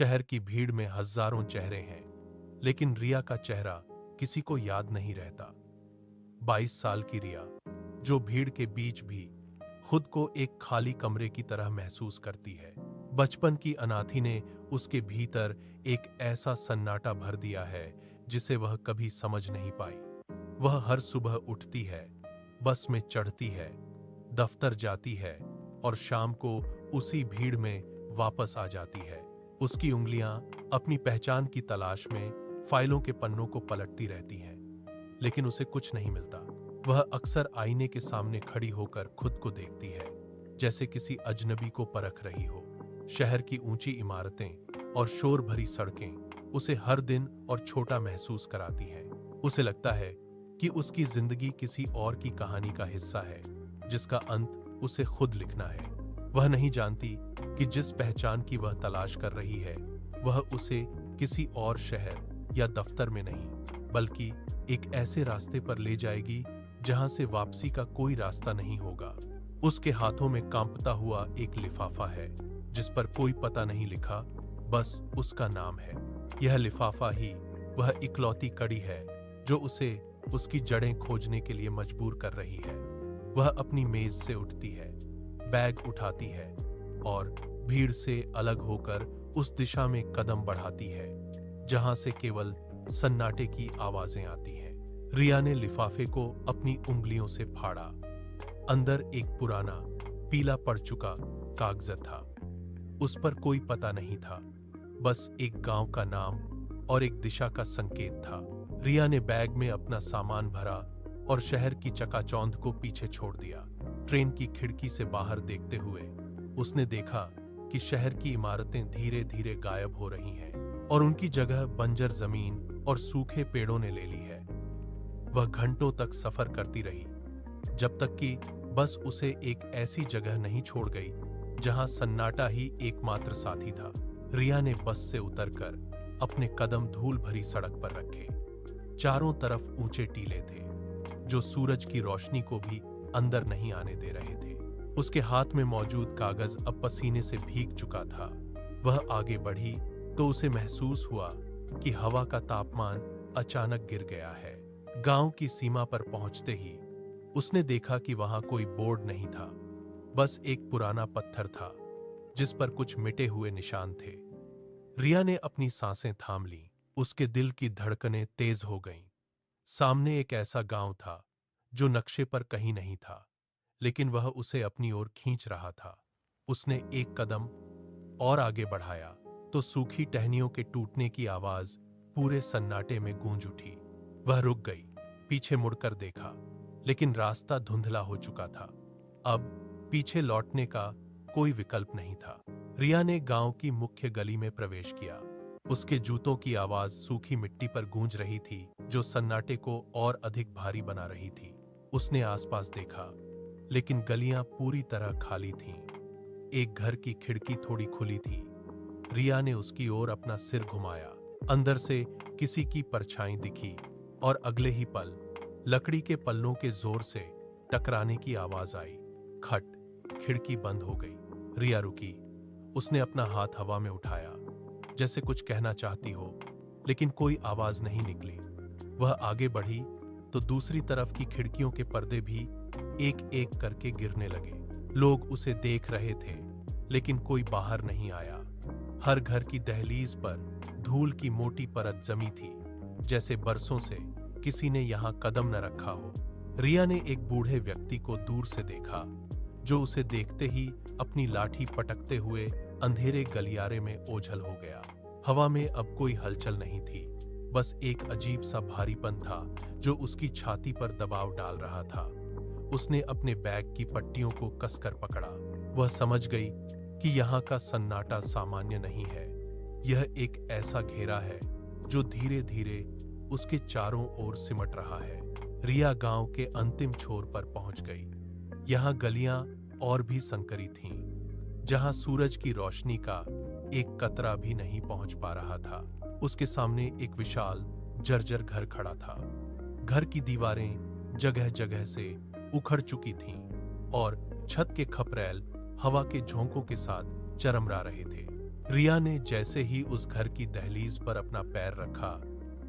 शहर की भीड़ में हजारों चेहरे हैं, लेकिन रिया का चेहरा किसी को याद नहीं रहता। 22 साल की रिया, जो भीड़ के बीच भी खुद को एक खाली कमरे की तरह महसूस करती है। बचपन की अनाथी ने उसके भीतर एक ऐसा सन्नाटा भर दिया है जिसे वह कभी समझ नहीं पाई। वह हर सुबह उठती है, बस में चढ़ती है, दफ्तर जाती है और शाम को उसी भीड़ में वापस आ जाती है। उसकी उंगलियां अपनी पहचान की तलाश में फाइलों के पन्नों को पलटती रहती हैं, लेकिन उसे कुछ नहीं मिलता। वह अक्सर आईने के सामने खड़ी होकर खुद को देखती है, जैसे किसी अजनबी को परख रही हो। शहर की ऊंची इमारतें और शोर भरी सड़कें उसे हर दिन और छोटा महसूस कराती हैं। उसे लगता है कि उसकी जिंदगी किसी और की कहानी का हिस्सा है, जिसका अंत उसे खुद लिखना है। वह नहीं जानती कि जिस पहचान की वह तलाश कर रही है, वह उसे किसी और शहर या दफ्तर में नहीं, बल्कि एक ऐसे रास्ते पर ले जाएगी जहां से वापसी का कोई रास्ता नहीं होगा। उसके हाथों में कांपता हुआ एक लिफाफा है, जिस पर कोई पता नहीं लिखा, बस उसका नाम है। यह लिफाफा ही वह इकलौती कड़ी है जो उसे उसकी जड़ें खोजने के लिए मजबूर कर रही है। वह अपनी मेज से उठती है, बैग उठाती है और भीड़ से अलग होकर उस दिशा में कदम बढ़ाती है जहां से केवल सन्नाटे की आवाजें आती हैं। रिया ने लिफाफे को अपनी उंगलियों से फाड़ा। अंदर एक पुराना, पीला पड़ चुका कागज था। उस पर कोई पता नहीं था, बस एक गांव का नाम और एक दिशा का संकेत था। रिया ने बैग में अपना सामान भरा और शहर की चकाचौंध को पीछे छोड़ दिया। ट्रेन की खिड़की से बाहर देखते हुए उसने देखा कि शहर की इमारतें धीरे धीरे गायब हो रही हैं और उनकी जगह बंजर जमीन और सूखे पेड़ों ने ले ली है। वह घंटों तक सफर करती रही, जब तक कि बस उसे एक ऐसी जगह नहीं छोड़ गई जहां सन्नाटा ही एकमात्र साथी था। रिया ने बस से उतरकर अपने कदम धूल भरी सड़क पर रखे। चारों तरफ ऊंचे टीले थे, जो सूरज की रोशनी को भी अंदर नहीं आने दे रहे थे। उसके हाथ में मौजूद कागज अब पसीने से भीग चुका था। वह आगे बढ़ी तो उसे महसूस हुआ कि हवा का तापमान अचानक गिर गया है। गांव की सीमा पर पहुंचते ही उसने देखा कि वहां कोई बोर्ड नहीं था, बस एक पुराना पत्थर था जिस पर कुछ मिटे हुए निशान थे। रिया ने अपनी सांसें थाम लीं। उसके दिल की धड़कनें तेज हो गईं। सामने एक ऐसा गांव था जो नक्शे पर कहीं नहीं था, लेकिन वह उसे अपनी ओर खींच रहा था। उसने एक कदम और आगे बढ़ाया तो सूखी टहनियों के टूटने की आवाज पूरे सन्नाटे में गूंज उठी। वह रुक गई, पीछे मुड़कर देखा, लेकिन रास्ता धुंधला हो चुका था। अब पीछे लौटने का कोई विकल्प नहीं था। रिया ने गांव की मुख्य गली में प्रवेश किया। उसके जूतों की आवाज सूखी मिट्टी पर गूंज रही थी, जो सन्नाटे को और अधिक भारी बना रही थी। उसने आसपास देखा, लेकिन गलियां पूरी तरह खाली थीं। एक घर की खिड़की थोड़ी खुली थी। रिया ने उसकी ओर अपना सिर घुमाया। अंदर से किसी की परछाई दिखी और अगले ही पल लकड़ी के पल्लों के जोर से टकराने की आवाज आई। खट, खिड़की बंद हो गई। रिया रुकी। उसने अपना हाथ हवा में उठाया, जैसे कुछ कहना चाहती हो, लेकिन कोई आवाज नहीं निकली। वह आगे बढ़ी तो दूसरी तरफ की खिड़कियों के पर्दे भी एक एक करके गिरने लगे। लोग उसे देख रहे थे, लेकिन कोई बाहर नहीं आया। हर घर की दहलीज पर धूल की मोटी परत जमी थी, जैसे बरसों से किसी ने यहां कदम न रखा हो। रिया ने एक बूढ़े व्यक्ति को दूर से देखा, जो उसे देखते ही अपनी लाठी पटकते हुए अंधेरे गलियारे में ओझल हो गया। हवा में अब कोई हलचल नहीं थी, बस एक अजीब सा भारीपन था जो उसकी छाती पर दबाव डाल रहा था। उसने अपने बैग की पट्टियों को कसकर पकड़ा। वह समझ गई कि यहाँ का सन्नाटा सामान्य नहीं है। यह एक ऐसा घेरा है जो धीरे धीरे उसके चारों ओर सिमट रहा है। रिया गांव के अंतिम छोर पर पहुंच गई। यहाँ गलियां और भी संकरी थीं, जहां सूरज की रोशनी का एक कतरा भी नहीं पहुंच पा रहा था। उसके सामने एक विशाल जर्जर घर खड़ा था। घर की दीवारें जगह जगह से उखड़ चुकी थीं और छत के खपरेल हवा के झोंकों के साथ चरमरा रहे थे। रिया ने जैसे ही उस घर की दहलीज पर अपना पैर रखा,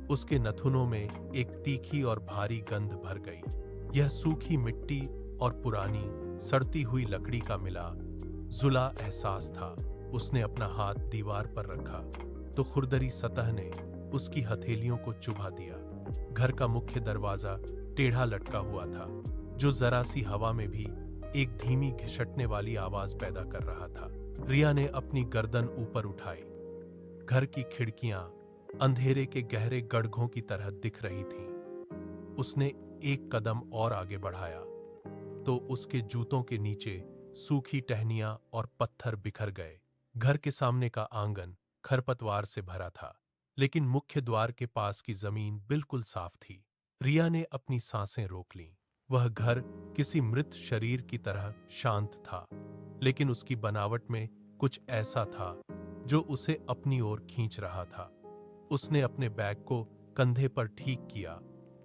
उसके नथुनों में एक तीखी और भारी गंध भर गई। यह सूखी मिट्टी और पुरानी सड़ती हुई लकड़ी का मिला जुला एहसास था। उसने अपना हाथ दीवार पर रखा तो खुरदरी सतह ने उसकी हथेलियों को चुभा दिया। घर का मुख्य दरवाजा टेढ़ा लटका हुआ था, जो जरा सी हवा में भी एक धीमी घिसटने वाली आवाज पैदा कर रहा था। रिया ने अपनी गर्दन ऊपर उठाई। घर की खिड़कियां अंधेरे के गहरे गड्ढों की तरह दिख रही थीं। उसने एक कदम और आगे बढ़ाया तो उसके जूतों के नीचे सूखी टहनियां और पत्थर बिखर गए। घर के सामने का आंगन खरपतवार से भरा था, लेकिन मुख्य द्वार के पास की जमीन बिल्कुल साफ थी। रिया ने अपनी सांसें रोक लीं। वह घर किसी मृत शरीर की तरह शांत था, लेकिन उसकी बनावट में कुछ ऐसा था जो उसे अपनी ओर खींच रहा था। उसने अपने बैग को कंधे पर ठीक किया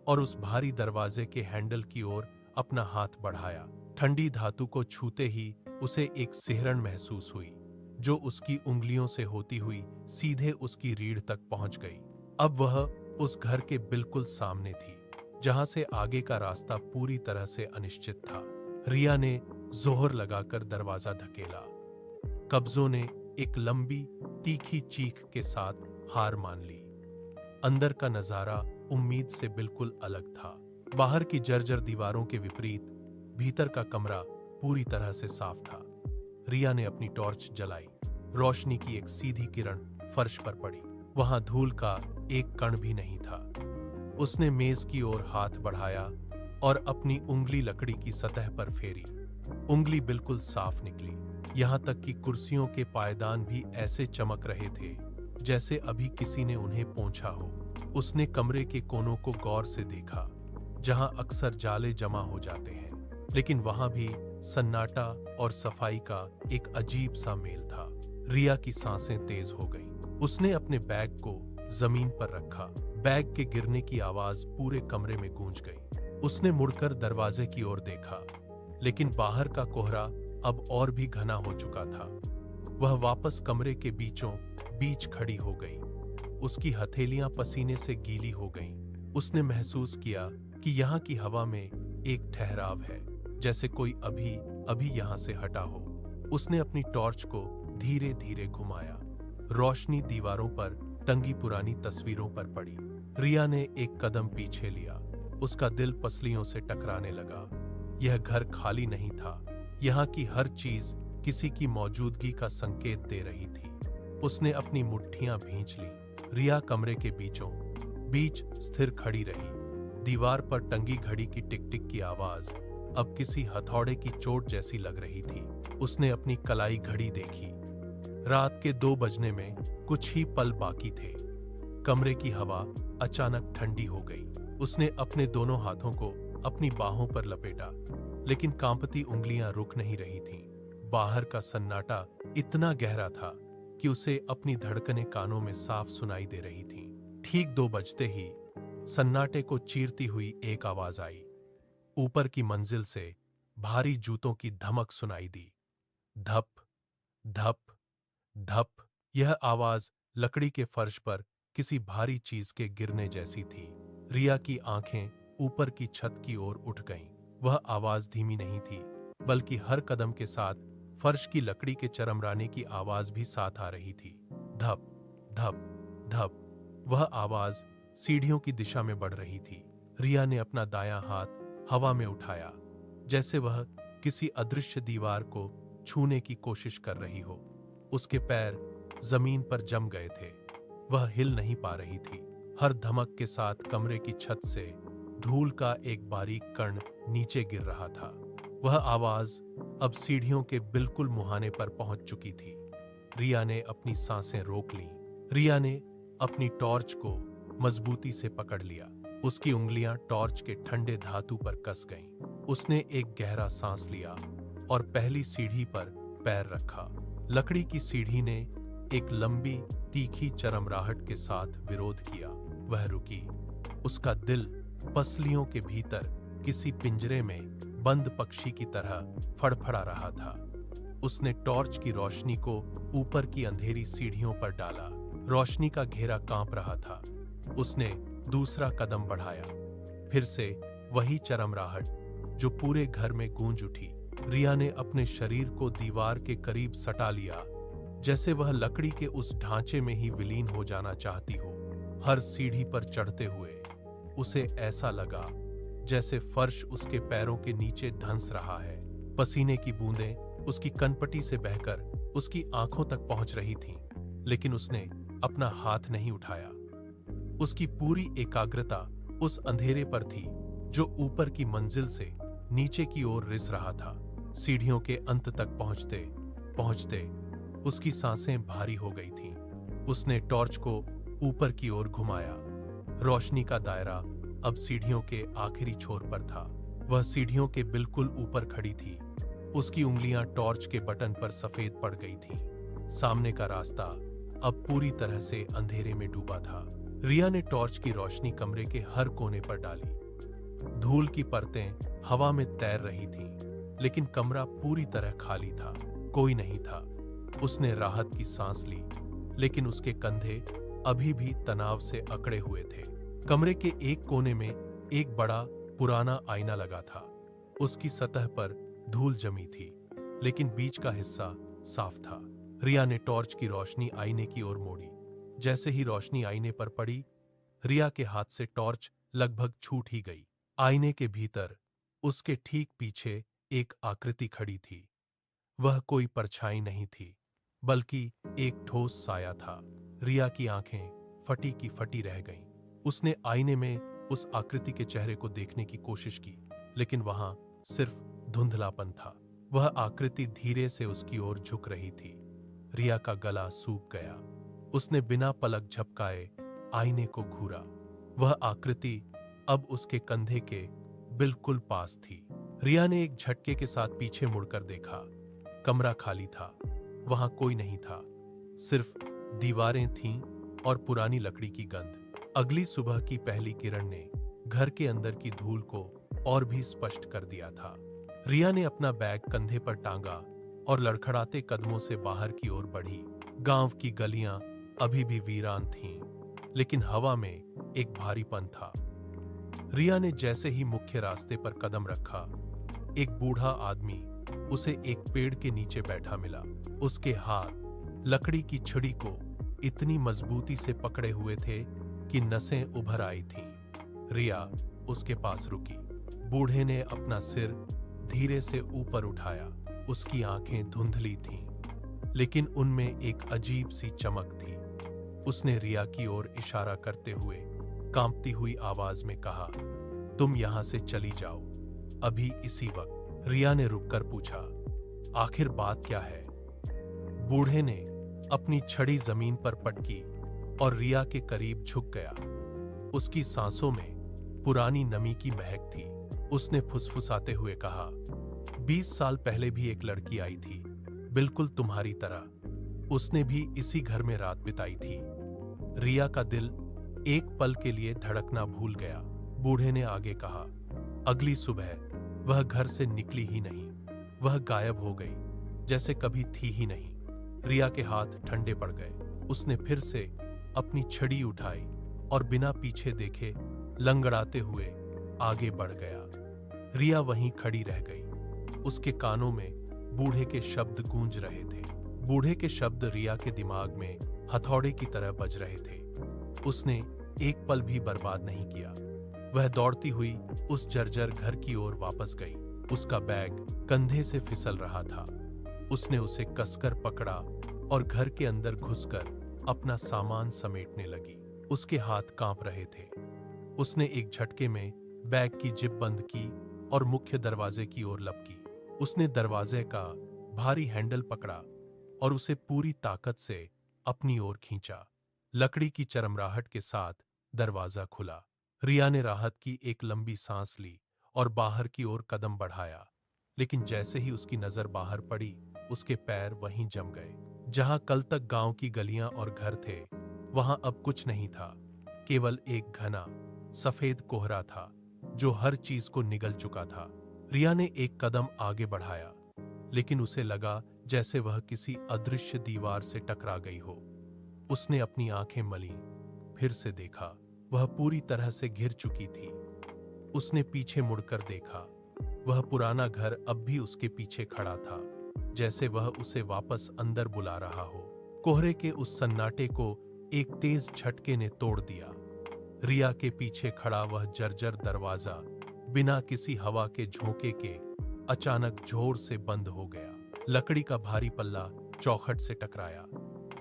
और उस भारी दरवाजे के हैंडल की ओर अपना हाथ बढ़ाया। ठंडी धातु को छूते ही उसे एक सिहरन महसूस हुई, जो उसकी उंगलियों से होती हुई सीधे उसकी रीढ़ तक पहुंच गई। अब वह उस घर के बिल्कुल सामने थी, जहां से आगे का रास्ता पूरी तरह से अनिश्चित था। रिया ने जोहर लगाकर दरवाजा धकेला। कब्जों ने एक लंबी तीखी चीख के साथ हार मान ली। अंदर का नजारा उम्मीद से बिल्कुल अलग था। बाहर की जर्जर दीवारों के विपरीत भीतर का कमरा पूरी तरह से साफ था। रिया ने अपनी टॉर्च जलाई। रोशनी की एक सीधी किरण फर्श पर पड़ी। वहां धूल का एक कण भी नहीं था। उसने मेज की ओर हाथ बढ़ाया और अपनी उंगली लकड़ी की सतह पर फेरी। उंगली बिल्कुल साफ निकली, यहां तक कि कुर्सियों के पायदान भी ऐसे चमक रहे थे जैसे अभी किसी ने उन्हें पोंछा हो। उसने कमरे के कोनों को गौर से देखा, जहां अक्सर जाले जमा हो जाते हैं, लेकिन वहां भी सन्नाटा और सफाई का एक अजीब सा मेल था। रिया की सांसें तेज हो गईं। उसने अपने बैग को जमीन पर रखा। बैग के गिरने की आवाज पूरे कमरे में गूंज गई। उसने मुड़कर दरवाजे की ओर देखा, लेकिन बाहर का कोहरा अब और भी घना हो चुका था। वह वापस कमरे के बीचों बीच खड़ी हो गई। उसकी हथेलियां पसीने से गीली हो गईं। उसने महसूस किया कि यहाँ की हवा में एक ठहराव है, जैसे कोई अभी अभी यहाँ से हटा हो। उसने अपनी टॉर्च को धीरे धीरे घुमाया। रोशनी दीवारों पर टंगी पुरानी तस्वीरों पर पड़ी। रिया ने एक कदम पीछे लिया। उसका दिल पसलियों से टकराने लगा। यह घर खाली नहीं था। यहाँ की हर चीज किसी की मौजूदगी का संकेत दे रही थी। उसने अपनी मुट्ठियां भींच ली। रिया कमरे के बीचों बीच स्थिर खड़ी रही। दीवार पर टंगी घड़ी की टिक टिक की आवाज अब किसी हथौड़े की चोट जैसी लग रही थी। उसने अपनी कलाई घड़ी देखी। रात के 2 बजने में कुछ ही पल बाकी थे। कमरे की हवा अचानक ठंडी हो गई। उसने अपने दोनों हाथों को अपनी बाहों पर लपेटा, लेकिन कांपती उंगलियां रुक नहीं रही थीं। बाहर का सन्नाटा इतना गहरा था कि उसे अपनी धड़कनें कानों में साफ सुनाई दे रही थीं। ठीक 2 बजते ही सन्नाटे को चीरती हुई एक आवाज आई। ऊपर की मंजिल से भारी जूतों की धमक सुनाई दी। धप धप धप। यह आवाज लकड़ी के फर्श पर किसी भारी चीज के गिरने जैसी थी। रिया की आंखें ऊपर की छत की ओर उठ गईं। वह आवाज धीमी नहीं थी, बल्कि हर कदम के साथ फर्श की लकड़ी के चरमराने की आवाज भी साथ आ रही थी। धप धप धप। वह आवाज सीढ़ियों की दिशा में बढ़ रही थी। रिया ने अपना दायां हाथ हवा में उठाया, जैसे वह किसी अदृश्य दीवार को छूने की कोशिश कर रही हो। उसके पैर जमीन पर जम गए थे। वह हिल नहीं पा रही थी। हर धमक के साथ कमरे की छत से धूल का एक बारीक कण नीचे गिर रहा था। वह आवाज अब सीढ़ियों के बिल्कुल मुहाने पर पहुंच चुकी थी। रिया ने अपनी सांसें रोक लीं। रिया ने अपनी टॉर्च को मजबूती से पकड़ लिया। उसकी उंगलियां टॉर्च के ठंडे धातु पर कस गईं। उसने एक गहरा सांस लिया और पहली सीढ़ी पर पैर रखा। लकड़ी की सीढ़ी ने एक लंबी तीखी चरमराहट के साथ विरोध किया। वह रुकी। उसका दिल पसलियों के भीतर किसी पिंजरे में बंद पक्षी की तरह फड़फड़ा रहा था। उसने टॉर्च की रोशनी को ऊपर की अंधेरी सीढ़ियों पर डाला। रोशनी का घेरा कांप रहा था। उसने दूसरा कदम बढ़ाया। फिर से वही चरमराहट जो पूरे घर में गूंज उठी। रिया ने अपने शरीर को दीवार के करीब सटा लिया, जैसे वह लकड़ी के उस ढांचे में ही विलीन हो जाना चाहती हो। हर सीढ़ी पर चढ़ते हुए उसे ऐसा लगा जैसे फर्श उसके पैरों के नीचे धंस रहा है। पसीने की बूंदें उसकी कनपटी से बहकर उसकी आंखों तक पहुंच रही थीं, लेकिन उसने अपना हाथ नहीं उठाया। उसकी पूरी एकाग्रता उस अंधेरे पर थी जो ऊपर की मंजिल से नीचे की ओर रिस रहा था। सीढ़ियों के अंत तक पहुंचते पहुंचते उसकी सांसें भारी हो गई थीं। उसने टॉर्च को ऊपर की ओर घुमाया। रोशनी का दायरा अब सीढ़ियों के आखिरी छोर पर था। वह सीढ़ियों के बिल्कुल ऊपर खड़ी थी। उसकी उंगलियां टॉर्च के बटन पर सफेद पड़ गई थीं। सामने का रास्ता अब पूरी तरह से अंधेरे में डूबा था। रिया ने टॉर्च की रोशनी कमरे के हर कोने पर डाली। धूल की परतें हवा में तैर रही थीं, लेकिन कमरा पूरी तरह खाली था। कोई नहीं था। उसने राहत की सांस ली, लेकिन उसके कंधे अभी भी तनाव से अकड़े हुए थे। कमरे के एक कोने में एक बड़ा पुराना आईना लगा था। उसकी सतह पर धूल जमी थी, लेकिन बीच का हिस्सा साफ था। रिया ने टॉर्च की रोशनी आईने की ओर मोड़ी। जैसे ही रोशनी आईने पर पड़ी, रिया के हाथ से टॉर्च लगभग छूट ही गई। आईने के भीतर उसके ठीक पीछे एक आकृति खड़ी थी। वह कोई परछाई नहीं थी, बल्कि एक ठोस साया था। रिया की आंखें फटी की फटी रह गईं। उसने आईने में उस आकृति के चेहरे को देखने की कोशिश की, लेकिन वहां सिर्फ धुंधलापन था। वह आकृति धीरे से उसकी ओर झुक रही थी। रिया का गला सूख गया। उसने बिना पलक झपकाए आईने को घूरा। वह आकृति अब उसके कंधे के बिल्कुल पास थी। रिया ने एक झटके के साथ पीछे मुड़कर देखा। कमरा खाली था। वहां कोई नहीं था, सिर्फ दीवारें थीं और पुरानी लकड़ी की गंध। अगली सुबह की पहली किरण ने घर के अंदर की धूल को और भी स्पष्ट कर दिया था। रिया ने अपना बैग कंधे पर टांगा और लड़खड़ाते कदमों से बाहर की ओर बढ़ी। गांव की गलियां अभी भी वीरान थीं, लेकिन हवा में एक भारीपन था। रिया ने जैसे ही मुख्य रास्ते पर कदम रखा, एक बूढ़ा आदमी उसे एक पेड़ के नीचे बैठा मिला। उसके हाथ लकड़ी की छड़ी को इतनी मजबूती से पकड़े हुए थे कि नसें उभर आई थीं। रिया उसके पास रुकी। बूढ़े ने अपना सिर धीरे से ऊपर उठाया। उसकी आंखें धुंधली थीं, लेकिन उनमें एक अजीब सी चमक थी। उसने रिया की ओर इशारा करते हुए कांपती हुई आवाज में कहा, तुम यहां से चली जाओ, अभी इसी वक्त। रिया ने रुककर पूछा, आखिर बात क्या है? बूढ़े ने अपनी छड़ी जमीन पर पटकी और रिया के करीब झुक गया। उसकी सांसों में पुरानी नमी की महक थी। उसने फुसफुसाते हुए कहा, 20 साल पहले भी एक लड़की आई थी, बिल्कुल तुम्हारी तरह। उसने भी इसी घर में रात बिताई थी। रिया का दिल एक पल के लिए धड़कना भूल गया। बूढ़े ने आगे कहा, अगली सुबह वह घर से निकली ही नहीं। वह गायब हो गई, जैसे कभी थी ही नहीं। रिया के हाथ ठंडे पड़ गए। उसने फिर से अपनी छड़ी उठाई और बिना पीछे देखे लंगड़ाते हुए आगे बढ़ गया। रिया वहीं खड़ी रह गई। उसके कानों में बूढ़े के शब्द गूंज रहे थे। बूढ़े के शब्द रिया के दिमाग में हथौड़े की तरह बज रहे थे। उसने एक पल भी बर्बाद नहीं किया। वह दौड़ती हुई उस जर्जर घर की ओर वापस गई। उसका बैग कंधे से फिसल रहा था। उसने उसे कसकर पकड़ा और घर के अंदर घुसकर अपना सामान समेटने लगी। उसके हाथ कांप रहे थे। उसने एक झटके में बैग की जिप बंद की और मुख्य दरवाजे की ओर लपकी। उसने दरवाजे का भारी हैंडल पकड़ा और उसे पूरी ताकत से अपनी ओर खींचा। लकड़ी की चरमराहट के साथ दरवाजा खुला। रिया ने राहत की एक लंबी सांस ली और बाहर की ओर कदम बढ़ाया, लेकिन जैसे ही उसकी नजर बाहर पड़ी, उसके पैर वहीं जम गए। जहां कल तक गांव की गलियां और घर थे, वहां अब कुछ नहीं था। केवल एक घना सफेद कोहरा था जो हर चीज को निगल चुका था। रिया ने एक कदम आगे बढ़ाया, लेकिन उसे लगा जैसे वह किसी अदृश्य दीवार से टकरा गई हो। उसने अपनी आंखें मली, फिर से देखा। वह पूरी तरह से घिर चुकी थी। उसने पीछे मुड़कर देखा। वह पुराना घर अब भी उसके पीछे खड़ा था, जैसे वह उसे वापस अंदर बुला रहा हो। कोहरे के उस सन्नाटे को एक तेज झटके ने तोड़ दिया। रिया के पीछे खड़ा वह जर्जर दरवाजा बिना किसी हवा के झोंके के अचानक जोर से बंद हो गया। लकड़ी का भारी पल्ला चौखट से टकराया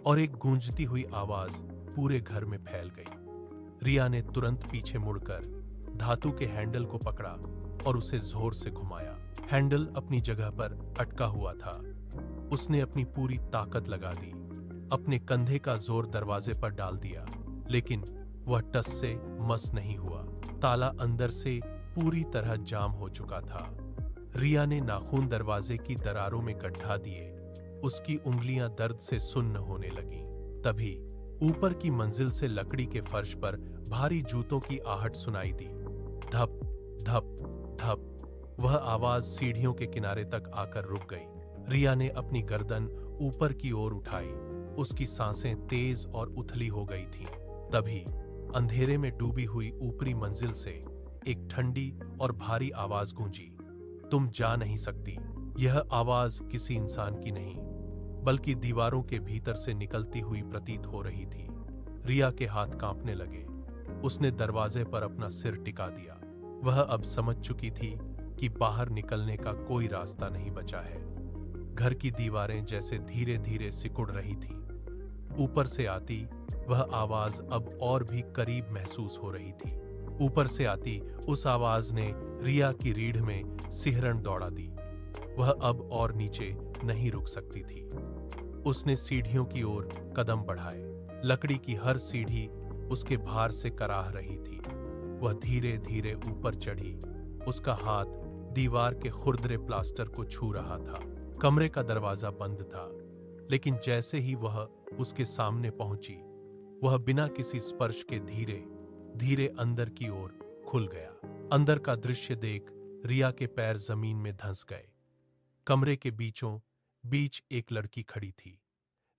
और एक गूंजती हुई आवाज पूरे घर में फैल गई। रिया ने तुरंत पीछे मुड़कर धातु के हैंडल को पकड़ा और उसे जोर से घुमाया। हैंडल अपनी जगह पर अटका हुआ था। उसने अपनी पूरी ताकत लगा दी, अपने कंधे का जोर दरवाजे पर डाल दिया, लेकिन वह टस से मस नहीं हुआ। ताला अंदर से पूरी तरह जाम हो चुका था। रिया ने नाखून दरवाजे की दरारों में गड्ढा दिए। उसकी उंगलियां दर्द से सुन्न होने लगीं। तभी ऊपर की मंजिल से लकड़ी के फर्श पर भारी जूतों की आहट सुनाई दी। धप धप धप। वह आवाज सीढ़ियों के किनारे तक आकर रुक गई। रिया ने अपनी गर्दन ऊपर की ओर उठाई। उसकी सांसें तेज और उथली हो गई थीं। तभी अंधेरे में डूबी हुई ऊपरी मंजिल से एक ठंडी और भारी आवाज गूंजी। तुम जा नहीं सकती। यह आवाज किसी इंसान की नहीं, बल्कि दीवारों के भीतर से निकलती हुई प्रतीत हो रही थी। रिया के हाथ कांपने लगे। उसने दरवाजे पर अपना सिर टिका दिया। वह अब समझ चुकी थी कि बाहर निकलने का कोई रास्ता नहीं बचा है। घर की दीवारें जैसे धीरे धीरे सिकुड़ रही थीं। ऊपर से आती वह आवाज अब और भी करीब महसूस हो रही थी। ऊपर से आती उस आवाज ने रिया की रीढ़ में सिहरन दौड़ा दी। वह अब और नीचे नहीं रुक सकती थी। उसने सीढ़ियों की ओर कदम बढ़ाए। लकड़ी की हर सीढ़ी उसके भार से कराह रही थी। वह धीरे धीरे ऊपर चढ़ी। उसका हाथ दीवार के खुरदरे प्लास्टर को छू रहा था। कमरे का दरवाजा बंद था, लेकिन जैसे ही वह उसके सामने पहुंची, वह बिना किसी स्पर्श के धीरे धीरे अंदर की ओर खुल गया। अंदर का दृश्य देख रिया के पैर जमीन में धंस गए। कमरे के बीचों बीच एक लड़की खड़ी थी।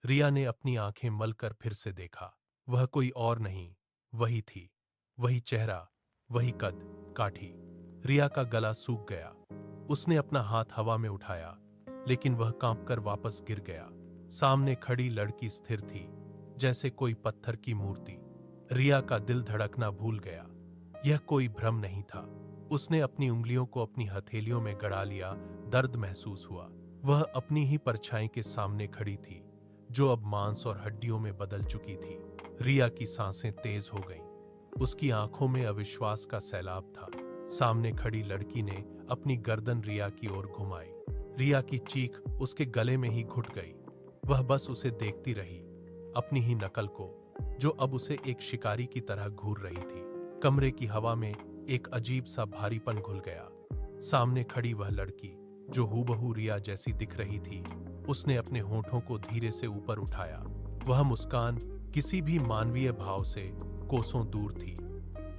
रिया ने अपनी आंखें मलकर फिर से देखा। वह कोई और नहीं, वही थी। वही चेहरा, वही कद काठी। रिया का गला सूख गया। उसने अपना हाथ हवा में उठाया, लेकिन वह कांपकर वापस गिर गया। सामने खड़ी लड़की स्थिर थी, जैसे कोई पत्थर की मूर्ति। रिया का दिल धड़कना भूल गया। यह कोई भ्रम नहीं था। उसने अपनी उंगलियों को अपनी हथेलियों में गड़ा लिया। दर्द महसूस हुआ। वह अपनी ही परछाई के सामने खड़ी थी, जो अब मांस और हड्डियों में बदल चुकी थी। रिया की सांसें तेज हो गईं। उसकी आंखों में अविश्वास का सैलाब था। सामने खड़ी लड़की ने अपनी गर्दन रिया की ओर घुमाई। रिया की चीख उसके गले में ही घुट गई। वह बस उसे देखती रही, अपनी ही नकल को, जो अब उसे एक शिकारी की तरह घूर रही थी। कमरे की हवा में एक अजीब सा भारीपन घुल गया। सामने खड़ी वह लड़की, जो हूबहू रिया जैसी दिख रही थी, उसने अपने होठों को धीरे से ऊपर उठाया। वह मुस्कान किसी भी मानवीय भाव से कोसों दूर थी।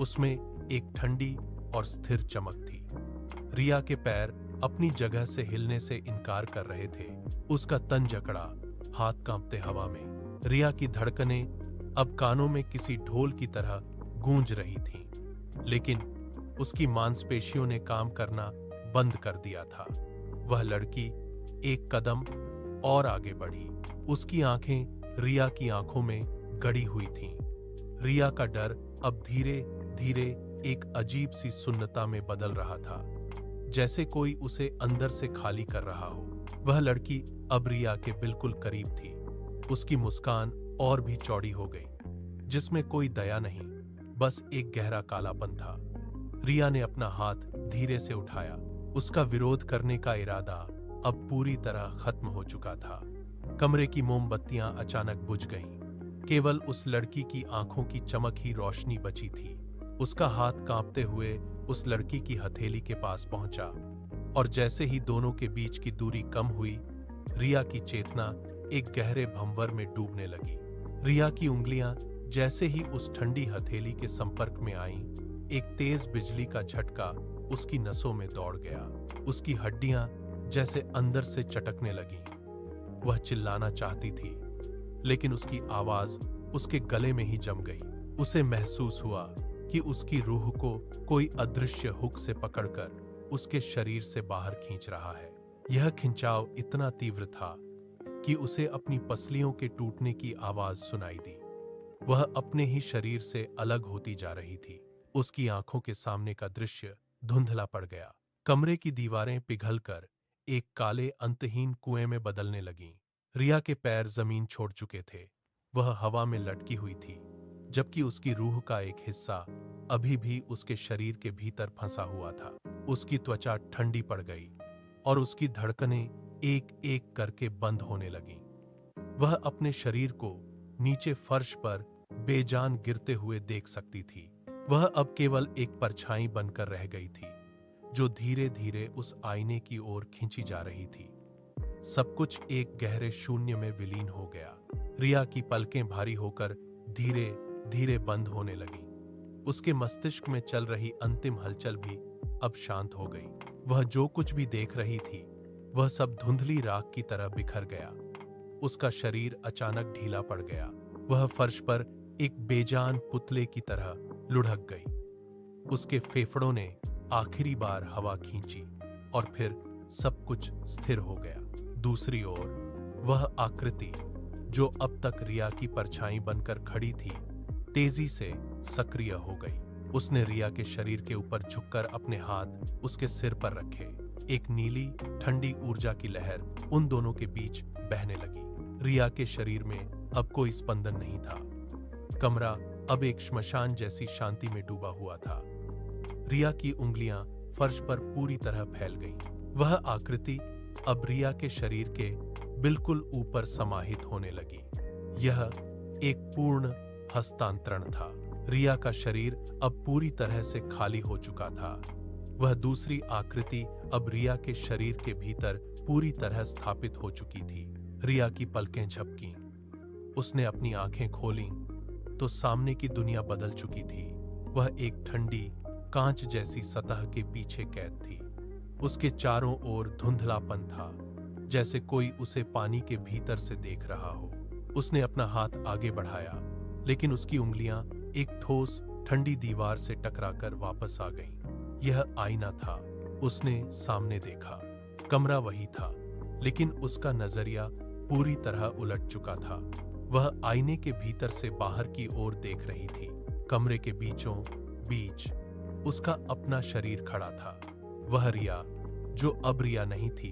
उसमें एक ठंडी और स्थिर चमक थी। रिया के पैर अपनी जगह से हिलने से इनकार कर रहे थे। उसका तन जकड़ा, हाथ कांपते हवा में। रिया की धड़कनें अब कानों में किसी ढोल की तरह गूंज रही थीं, लेकिन उसकी मांसपेशियों ने काम करना बंद कर दिया था। वह लड़की एक कदम और आगे बढ़ी। उसकी आंखें रिया की आंखों में गड़ी हुई थीं। रिया का डर अब धीरे धीरे एक अजीब सी सुन्नता में बदल रहा था, जैसे कोई उसे अंदर से खाली कर रहा हो। वह लड़की अब रिया के बिल्कुल करीब थी। उसकी मुस्कान और भी चौड़ी हो गई, जिसमें कोई दया नहीं, बस एक गहरा कालापन था। रिया ने अपना हाथ धीरे से उठाया। उसका विरोध करने का इरादा अब पूरी तरह खत्म हो चुका था। कमरे की मोमबत्तियां अचानक बुझ गईं। केवल उस लड़की की आंखों की चमक ही रोशनी बची थी। उसका हाथ कांपते हुए उस लड़की की हथेली के पास पहुंचा, और जैसे ही दोनों के बीच की दूरी कम हुई, रिया की चेतना एक गहरे भंवर में डूबने लगी। रिया की उंगलियां जैसे ही उस ठंडी हथेली के संपर्क में आईं, एक तेज बिजली का झटका उसकी नसों में दौड़ गया। उसकी हड्डियां जैसे अंदर से चटकने लगीं। वह चिल्लाना चाहती थी, लेकिन उसकी आवाज उसके गले में ही जम गई। उसे महसूस हुआ कि उसकी रूह को कोई अदृश्य हुक से पकड़कर उसके शरीर से बाहर खींच रहा है। यह खिंचाव इतना तीव्र था कि उसे अपनी पसलियों के टूटने की आवाज सुनाई दी। वह अपने ही शरीर से अलग होती जा रही थी। उसकी आंखों के सामने का दृश्य धुंधला पड़ गया। कमरे की दीवारें पिघलकर एक काले अंतहीन कुएं में बदलने लगीं। रिया के पैर जमीन छोड़ चुके थे। वह हवा में लटकी हुई थी, जबकि उसकी रूह का एक हिस्सा अभी भी उसके शरीर के भीतर फंसा हुआ था। उसकी त्वचा ठंडी पड़ गई और उसकी धड़कनें एक एक करके बंद होने लगीं। वह अपने शरीर को नीचे फर्श पर बेजान गिरते हुए देख सकती थी। वह अब केवल एक परछाई बनकर रह गई थी, जो धीरे धीरे उस आईने की ओर खींची जा रही थी। सब कुछ एक गहरे शून्य में विलीन हो गया। रिया की पलकें भारी होकर धीरे धीरे बंद होने लगीं। उसके मस्तिष्क में चल रही अंतिम हलचल भी अब शांत हो गई। वह जो कुछ भी देख रही थी, वह सब धुंधली राख की तरह बिखर गया। उसका शरीर अचानक ढीला पड़ गया। वह फर्श पर एक बेजान पुतले की तरह लुढ़क गई। उसके फेफड़ों ने आखिरी बार हवा खींची और फिर सब कुछ स्थिर हो गया। दूसरी ओर वह आकृति, जो अब तक रिया की परछाई बनकर खड़ी थी, तेजी से सक्रिय हो गई। उसने रिया के शरीर के ऊपर झुककर अपने हाथ उसके सिर पर रखे। एक नीली ठंडी ऊर्जा की लहर उन दोनों के बीच बहने लगी। रिया के शरीर में अब कोई स्पंदन नहीं था। कमरा अब एक श्मशान जैसी शांति में डूबा हुआ था। रिया की उंगलियां फर्श पर पूरी तरह फैल गईं। वह आकृति अब रिया के शरीर के बिल्कुल ऊपर समाहित होने लगी। यह एक पूर्ण हस्तांतरण था। रिया का शरीर अब पूरी तरह से खाली हो चुका था। वह दूसरी आकृति अब रिया के शरीर के भीतर पूरी तरह स्थापित हो चुकी थी। रिया की पलकें झपकीं। उसने अपनी आंखें खोलीं तो सामने की दुनिया बदल चुकी थी। वह एक ठंडी कांच जैसी सतह के पीछे कैद थी। उसके चारों ओर धुंधलापन था, जैसे कोई उसे पानी के भीतर से देख रहा हो। उसने अपना हाथ आगे बढ़ाया, लेकिन उसकी उंगलियां एक ठोस ठंडी दीवार से टकराकर वापस आ गईं। यह आईना था। उसने सामने देखा। कमरा वही था, लेकिन उसका नजरिया पूरी तरह उलट चुका था। वह आईने के भीतर से बाहर की ओर देख रही थी। कमरे के बीचों बीच उसका अपना शरीर खड़ा था। वह रिया, जो अब रिया नहीं थी,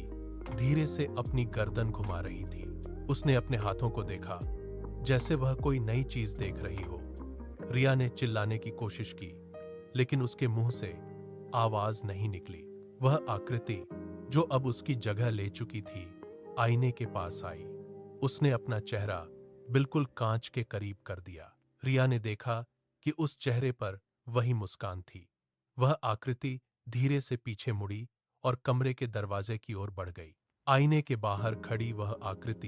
धीरे से अपनी गर्दन घुमा रही थी। उसने अपने हाथों को देखा, जैसे वह कोई नई चीज देख रही हो। रिया ने चिल्लाने की कोशिश की, लेकिन उसके मुंह से आवाज नहीं निकली। वह आकृति, जो अब उसकी जगह ले चुकी थी, आईने के पास आई। उसने अपना चेहरा बिल्कुल कांच के करीब कर दिया। रिया ने देखा कि उस चेहरे पर वही मुस्कान थी। वह आकृति धीरे से पीछे मुड़ी और कमरे के दरवाजे की ओर बढ़ गई। आईने के बाहर खड़ी वह आकृति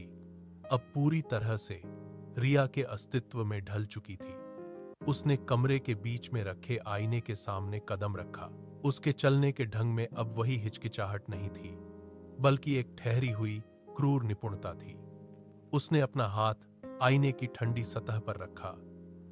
अब पूरी तरह से रिया के अस्तित्व में ढल चुकी थी। उसने कमरे के बीच में रखे आईने के सामने कदम रखा। उसके चलने के ढंग में अब वही हिचकिचाहट नहीं थी, बल्कि एक ठहरी हुई क्रूर निपुणता थी। उसने अपना हाथ आईने की ठंडी सतह पर रखा,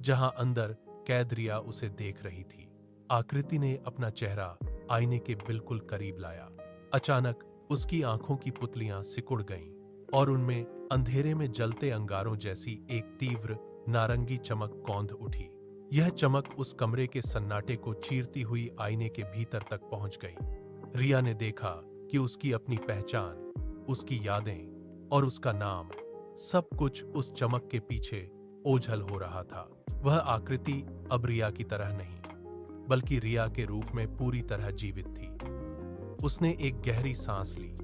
जहां अंदर कैद रिया उसे देख रही थी। आकृति ने अपना चेहरा आईने के बिल्कुल करीब लाया। अचानक उसकी आंखों की पुतलियां सिकुड़ गईं और उनमें अंधेरे में जलते अंगारों जैसी एक तीव्र नारंगी चमक कौंध उठी। यह चमक उस कमरे के सन्नाटे को चीरती हुई आईने के भीतर तक पहुंच गई। रिया ने देखा कि उसकी अपनी पहचान, उसकी यादें और उसका नाम, सब कुछ उस चमक के पीछे ओझल हो रहा था। वह आकृति अब रिया की तरह नहीं, बल्कि रिया के रूप में पूरी तरह जीवित थी। उसने एक गहरी सांस ली,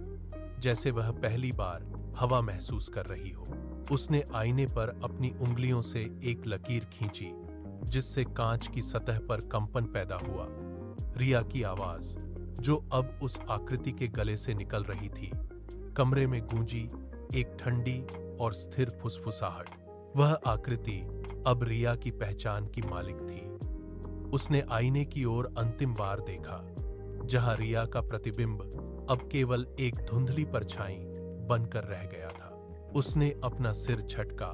जैसे वह पहली बार हवा महसूस कर रही हो। उसने आईने पर अपनी उंगलियों से एक लकीर खींची, जिससे कांच की सतह पर कंपन पैदा हुआ। रिया की आवाज, जो अब उस आकृति के गले से निकल रही थी, कमरे में गूंजी एक ठंडी और स्थिर फुसफुसाहट। वह आकृति अब रिया की पहचान की मालिक थी। उसने आईने की ओर अंतिम बार देखा, जहां रिया का प्रतिबिंब अब केवल एक धुंधली परछाई बनकर रह गया था। उसने अपना सिर झटका,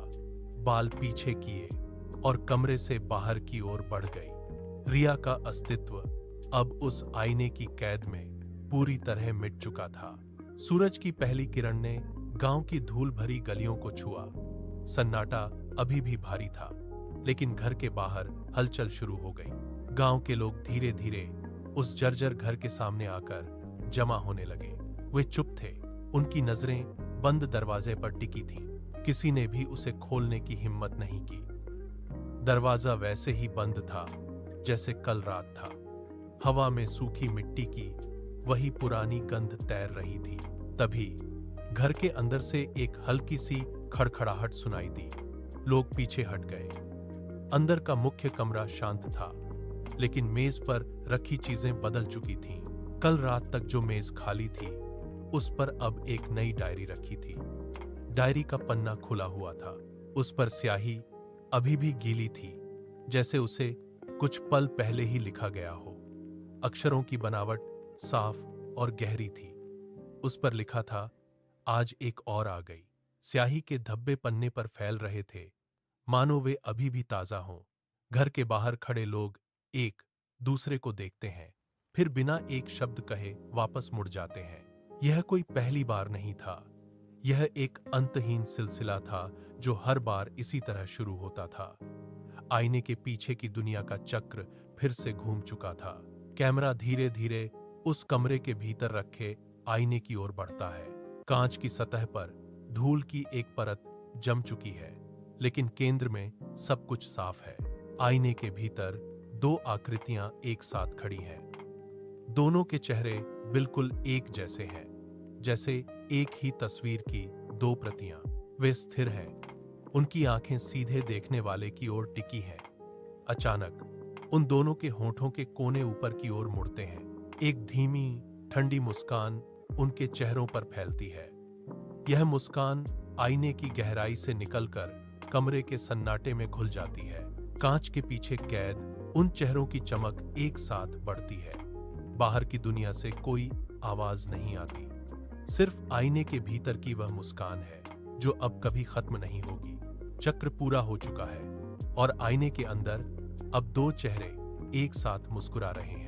बाल पीछे किए और कमरे से बाहर की ओर बढ़ गई। रिया का अस्तित्व अब उस आईने की कैद में पूरी तरह मिट चुका था। सूरज की पहली किरण ने गांव की धूल भरी गलियों को छुआ। सन्नाटा अभी भी भारी था, लेकिन घर के बाहर हलचल शुरू हो गई। गांव के लोग धीरे धीरे उस जर्जर घर के सामने आकर जमा होने लगे। वे चुप थे, उनकी नजरें बंद दरवाजे पर टिकी थीं। किसी ने भी उसे खोलने की हिम्मत नहीं की। दरवाजा वैसे ही बंद था जैसे कल रात था। हवा में सूखी मिट्टी की वही पुरानी गंध तैर रही थी। तभी घर के अंदर से एक हल्की सी खड़खड़ाहट सुनाई दी। लोग पीछे हट गए। अंदर का मुख्य कमरा शांत था, लेकिन मेज पर रखी चीजें बदल चुकी थीं। कल रात तक जो मेज खाली थी, उस पर अब एक नई डायरी रखी थी। डायरी का पन्ना खुला हुआ था। उस पर स्याही अभी भी गीली थी, जैसे उसे कुछ पल पहले ही लिखा गया हो। अक्षरों की बनावट साफ और गहरी थी। उस पर लिखा था, आज एक और आ गई। स्याही के धब्बे पन्ने पर फैल रहे थे, मानो वे अभी भी ताजा हों। घर के बाहर खड़े लोग एक दूसरे को देखते हैं, फिर बिना एक शब्द कहे वापस मुड़ जाते हैं। यह कोई पहली बार नहीं था। यह एक अंतहीन सिलसिला था जो हर बार इसी तरह शुरू होता था। आईने के पीछे की दुनिया का चक्र फिर से घूम चुका था। कैमरा धीरे धीरे उस कमरे के भीतर रखे आईने की ओर बढ़ता है। कांच की सतह पर धूल की एक परत जम चुकी है, लेकिन केंद्र में सब कुछ साफ है। आईने के भीतर दो आकृतियां एक साथ खड़ी हैं। दोनों के चेहरे बिल्कुल एक जैसे हैं, जैसे एक ही तस्वीर की दो प्रतियां। वे स्थिर हैं, उनकी आंखें सीधे देखने वाले की ओर टिकी हैं। अचानक उन दोनों के होठों के कोने ऊपर की ओर मुड़ते हैं। एक धीमी ठंडी मुस्कान उनके चेहरों पर फैलती है। यह मुस्कान आईने की गहराई से निकलकर कमरे के सन्नाटे में घुल जाती है। कांच के पीछे कैद उन चेहरों की चमक एक साथ बढ़ती है। बाहर की दुनिया से कोई आवाज नहीं आती, सिर्फ आईने के भीतर की वह मुस्कान है जो अब कभी खत्म नहीं होगी। चक्र पूरा हो चुका है और आईने के अंदर अब दो चेहरे एक साथ मुस्कुरा रहे हैं।